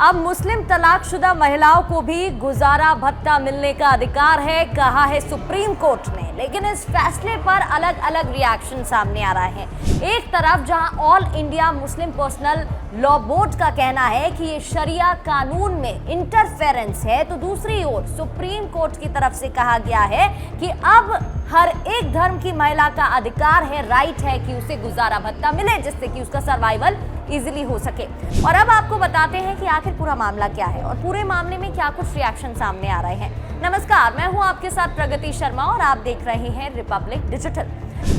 अब मुस्लिम तलाकशुदा महिलाओं को भी गुजारा भत्ता मिलने का अधिकार है, कहा है सुप्रीम कोर्ट ने। लेकिन इस फैसले पर अलग अलग रिएक्शन सामने आ रहा है। एक तरफ जहां all India Muslim Personal Law board का कहना है कि ये शरिया कानून में इंटरफेरेंस है, तो दूसरी ओर सुप्रीम कोर्ट की तरफ से कहा गया है कि अब हर एक धर्म की महिला का अधिकार है, राइट है कि उसे गुजारा भत्ता मिले, जिससे कि उसका सर्वाइवल इजीली हो सके। और अब आपको बताते हैं कि आखिर पूरा मामला क्या है और पूरे मामले में क्या कुछ रिएक्शन सामने आ रहे हैं। नमस्कार, मैं हूं आपके साथ प्रगति शर्मा और आप देख रहे हैं रिपब्लिक डिजिटल।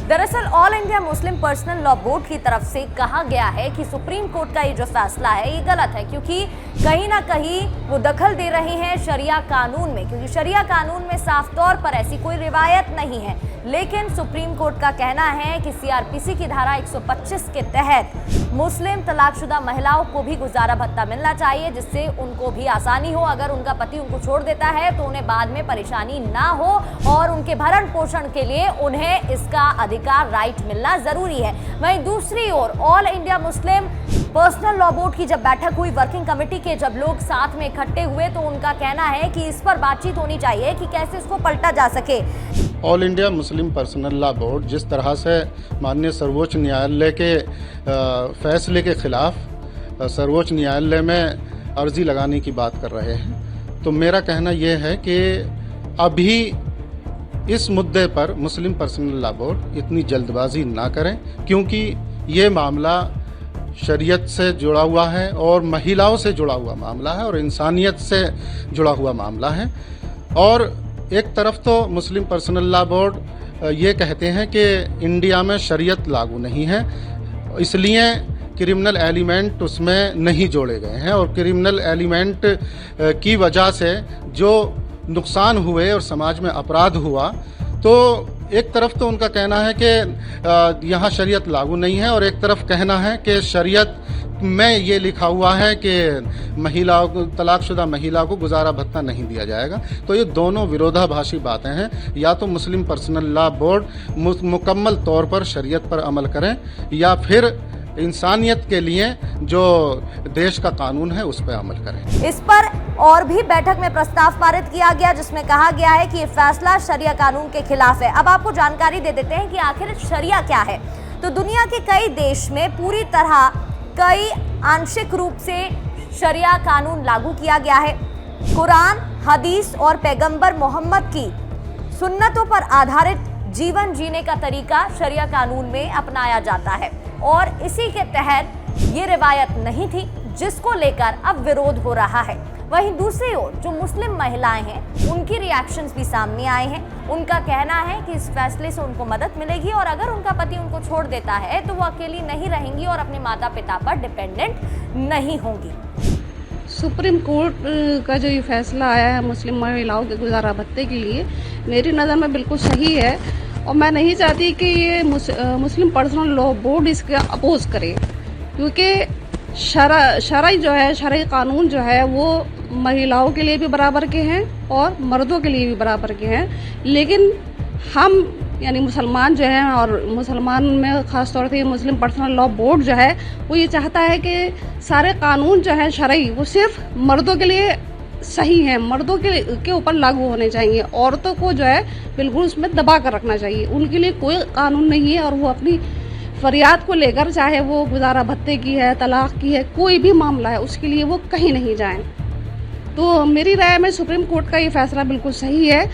दरअसल all India Muslim Personal Law Board की तरफ से कहा गया है कि सुप्रीम कोर्ट का ये जो फैसला है ये गलत है, क्योंकि कहीं ना कहीं वो दखल दे रहे हैं शरिया कानून में, क्योंकि शरिया कानून में साफ तौर पर ऐसी कोई रिवायत नहीं है। लेकिन सुप्रीम कोर्ट का कहना है कि सीआरपीसी की धारा 125 के तहत मुस्लिम तलाकशुदा महिलाओं को भी गुजारा भत्ता मिलना चाहिए, जिससे उनको भी आसानी हो। अगर उनका पति उनको छोड़ देता है तो उन्हें बाद में परेशानी ना हो और उनके भरण पोषण के लिए उन्हें इसका अधिकार, राइट मिलना जरूरी है। वहीं दूसरी ओर All India Muslim Personal Law Board की जब बैठक हुई, वर्किंग कमेटी के जब लोग साथ में इकट्ठे हुए, तो उनका कहना है कि इस पर बातचीत होनी चाहिए कि कैसे इसको पलटा जा सके। All India Muslim Personal Law board जिस तरह से माननीय सर्वोच्च न्यायालय के फैसले के खिलाफ सर्वोच्च न्यायालय में अर्जी लगाने की बात कर रहे हैं, तो मेरा कहना यह है कि अभी इस मुद्दे पर मुस्लिम पर्सनल लॉ बोर्ड इतनी जल्दबाजी ना करें, क्योंकि ये मामला शरीयत से जुड़ा हुआ है और महिलाओं से जुड़ा हुआ मामला है और इंसानियत से जुड़ा हुआ मामला है। और एक तरफ तो मुस्लिम पर्सनल लॉ बोर्ड ये कहते हैं कि इंडिया में शरीयत लागू नहीं है, इसलिए क्रिमिनल एलिमेंट उसमें नहीं जोड़े गए हैं और क्रिमिनल एलिमेंट की वजह से जो नुकसान हुए और समाज में अपराध हुआ, तो एक तरफ तो उनका कहना है कि यहाँ शरीयत लागू नहीं है और एक तरफ कहना है कि शरीयत में ये लिखा हुआ है कि महिलाओं को, तलाकशुदा महिला को गुजारा भत्ता नहीं दिया जाएगा। तो ये दोनों विरोधाभासी बातें हैं। या तो मुस्लिम पर्सनल लॉ बोर्ड मुकम्मल तौर पर शरीयत पर अमल करें या फिर इंसानियत के लिए जो देश का कानून है उस पर अमल करें। इस पर और भी बैठक में प्रस्ताव पारित किया गया, जिसमें कहा गया है कि ये फैसला शरिया कानून के खिलाफ है। अब आपको जानकारी दे देते हैं कि आखिर शरिया क्या है। तो दुनिया के कई देश में पूरी तरह कई आंशिक रूप से शरिया कानून लागू किया गया है। कुरान, हदीस और पैगंबर मोहम्मद की सुन्नतों पर आधारित जीवन जीने का तरीका शरिया कानून में अपनाया जाता है और इसी के तहत ये रिवायत नहीं थी, जिसको लेकर अब विरोध हो रहा है। वहीं दूसरी ओर जो मुस्लिम महिलाएं हैं, उनकी रिएक्शंस भी सामने आए हैं। उनका कहना है कि इस फैसले से उनको मदद मिलेगी और अगर उनका पति उनको छोड़ देता है तो वो अकेली नहीं रहेंगी और अपने माता पिता पर डिपेंडेंट नहीं होंगी। सुप्रीम कोर्ट का जो ये फैसला आया है मुस्लिम महिलाओं के गुजारा भत्ते के लिए, मेरी नज़र में बिल्कुल सही है और मैं नहीं चाहती कि ये मुस्लिम पर्सनल लॉ बोर्ड इसका अपोज करे, क्योंकि शरई जो है, शरई कानून जो है वो महिलाओं के लिए भी बराबर के हैं और मर्दों के लिए भी बराबर के हैं। लेकिन हम यानी मुसलमान जो हैं, और मुसलमान में ख़ास तौर से मुस्लिम पर्सनल लॉ बोर्ड जो है वो ये चाहता है कि सारे कानून जो है शरई वो सिर्फ मर्दों के लिए सही है, मर्दों के ऊपर लागू होने चाहिए। औरतों को जो है बिल्कुल उसमें दबा कर रखना चाहिए, उनके लिए कोई कानून नहीं है। और वो अपनी फरियाद को लेकर, चाहे वो गुजारा भत्ते की है, तलाक की है, कोई भी मामला है, उसके लिए वो कहीं नहीं जाएं। तो मेरी राय में सुप्रीम कोर्ट का ये फैसला बिल्कुल सही है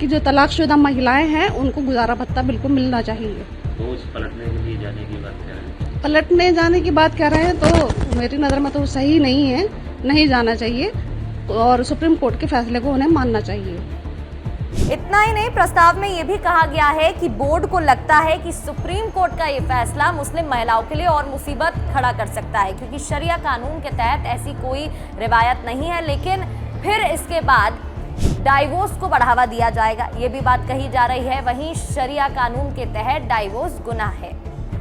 कि जो तलाकशुदा महिलाएं हैं उनको गुजारा भत्ता बिल्कुल मिलना चाहिए। तो उस पलटने के लिए जाने की बात कर रहे हैं, पलटने जाने की बात कर रहे हैं, तो मेरी नज़र में तो सही नहीं है, नहीं जाना चाहिए और सुप्रीम कोर्ट के फैसले को उन्हें मानना चाहिए। इतना ही नहीं, प्रस्ताव में यह भी कहा गया है कि बोर्ड को लगता है कि सुप्रीम कोर्ट का ये फैसला मुस्लिम महिलाओं के लिए और मुसीबत खड़ा कर सकता है, क्योंकि शरिया कानून के तहत ऐसी कोई रिवायत नहीं है। लेकिन फिर इसके बाद डाइवोर्स को बढ़ावा दिया जाएगा, ये भी बात कही जा रही है। वहीं शरिया कानून के तहत डाइवोर्स गुनाह है।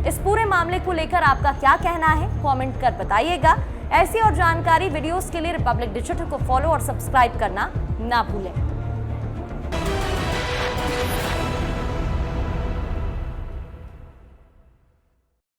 इस पूरे मामले को लेकर आपका क्या कहना है, कमेंट कर बताइएगा। ऐसी और जानकारी वीडियोस के लिए रिपब्लिक डिजिटल को फॉलो और सब्सक्राइब करना ना भूलें।